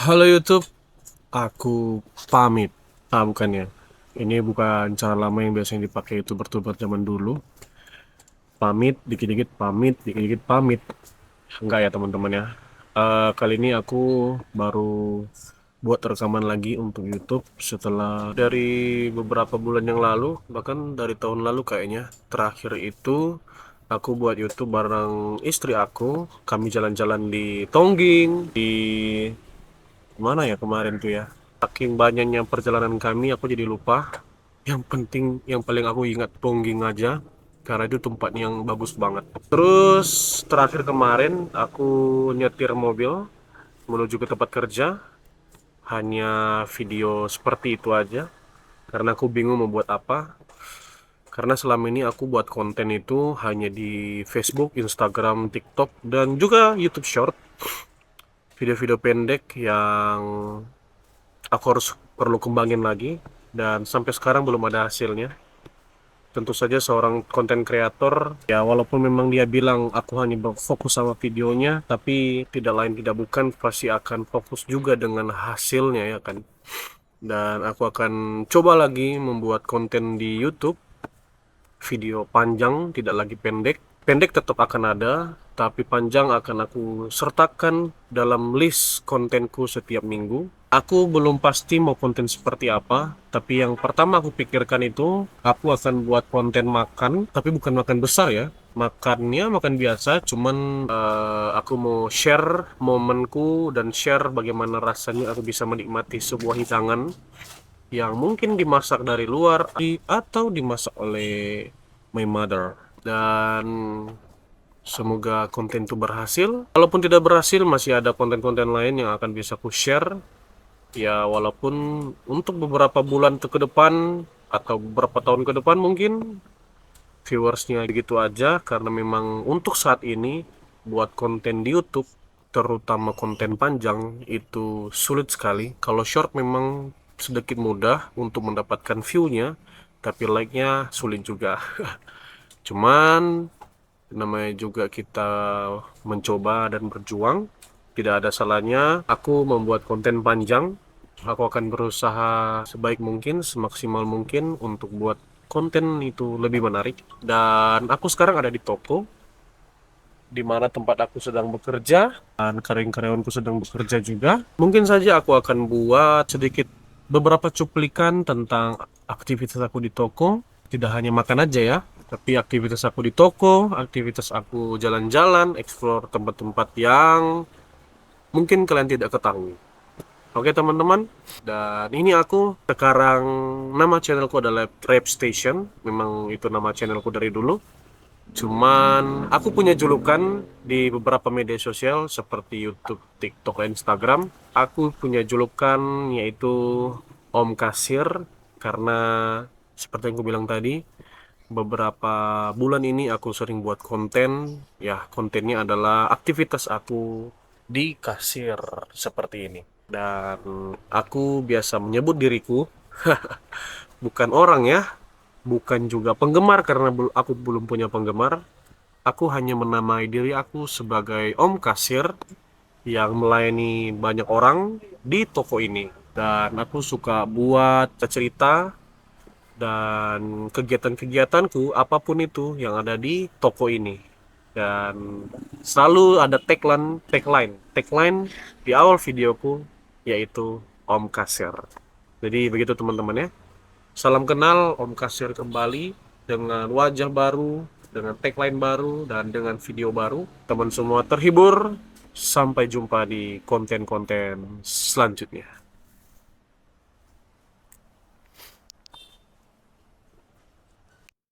Halo YouTube, aku pamit. Bukan ya. Ini bukan cara lama yang biasanya dipakai YouTuber-YouTuber zaman dulu. Pamit, dikit-dikit pamit, dikit-dikit pamit. Enggak ya teman-teman ya. Kali ini aku baru buat rekaman lagi untuk YouTube setelah dari beberapa bulan yang lalu, bahkan dari tahun lalu kayaknya. Terakhir itu aku buat YouTube bareng istri aku. Kami jalan-jalan di Tongging, di mana ya kemarin tuh ya. Saking banyaknya perjalanan kami, aku jadi lupa. Yang penting, yang paling aku ingat Tongging aja, karena itu tempat yang bagus banget. Terus terakhir kemarin aku nyetir mobil menuju ke tempat kerja, hanya video seperti itu aja. Karena aku bingung membuat apa. Karena selama ini aku buat konten itu hanya di Facebook, Instagram, TikTok, dan juga YouTube Short. Video-video pendek yang aku harus perlu kembangin lagi, dan sampai sekarang belum ada hasilnya. Tentu saja seorang konten kreator ya, walaupun memang dia bilang aku hanya fokus sama videonya, tapi tidak lain tidak bukan pasti akan fokus juga dengan hasilnya ya kan. Dan aku akan coba lagi membuat konten di YouTube, video panjang, tidak lagi pendek. Pendek tetap akan ada, tapi panjang akan aku sertakan dalam list kontenku setiap minggu. Aku belum pasti mau konten seperti apa, tapi yang pertama aku pikirkan itu, aku akan buat konten makan, tapi bukan makan besar ya. Makannya makan biasa, cuman aku mau share momenku dan share bagaimana rasanya aku bisa menikmati sebuah hidangan yang mungkin dimasak dari luar atau dimasak oleh my mother. Dan semoga konten itu berhasil. Walaupun tidak berhasil, masih ada konten-konten lain yang akan bisa aku share. Ya, walaupun untuk beberapa bulan ke depan atau beberapa tahun ke depan mungkin viewersnya gitu aja. Karena memang untuk saat ini buat konten di YouTube, terutama konten panjang, itu sulit sekali. Kalau short memang sedikit mudah untuk mendapatkan view-nya, tapi like-nya sulit juga. Cuman namanya juga kita mencoba dan berjuang, tidak ada salahnya aku membuat konten panjang. Aku akan berusaha sebaik mungkin, semaksimal mungkin untuk buat konten itu lebih menarik. Dan aku sekarang ada di toko, di mana tempat aku sedang bekerja, dan karyawan-karyawanku sedang bekerja juga. Mungkin saja aku akan buat sedikit beberapa cuplikan tentang aktivitas aku di toko. Tidak hanya makan aja ya, tapi aktivitas aku di toko, aktivitas aku jalan-jalan, explore tempat-tempat yang mungkin kalian tidak ketahui. Oke teman-teman, dan ini aku sekarang, nama channelku adalah Rap Station. Memang itu nama channelku dari dulu. Cuman aku punya julukan di beberapa media sosial seperti YouTube, TikTok, dan Instagram. Aku punya julukan yaitu Om Kasir, karena seperti yang aku bilang tadi, beberapa bulan ini aku sering buat konten. Ya, kontennya adalah aktivitas aku di kasir seperti ini. Dan aku biasa menyebut diriku bukan orang ya, bukan juga penggemar karena aku belum punya penggemar. Aku hanya menamai diri aku sebagai Om Kasir yang melayani banyak orang di toko ini. Dan aku suka buat cerita dan kegiatan-kegiatanku apapun itu yang ada di toko ini. Dan selalu ada tagline di awal videoku, yaitu Om Kasir. Jadi begitu teman-teman ya. Salam kenal, Om Kasir kembali dengan wajah baru, dengan tagline baru, dan dengan video baru. Teman semua terhibur. Sampai jumpa di konten-konten selanjutnya.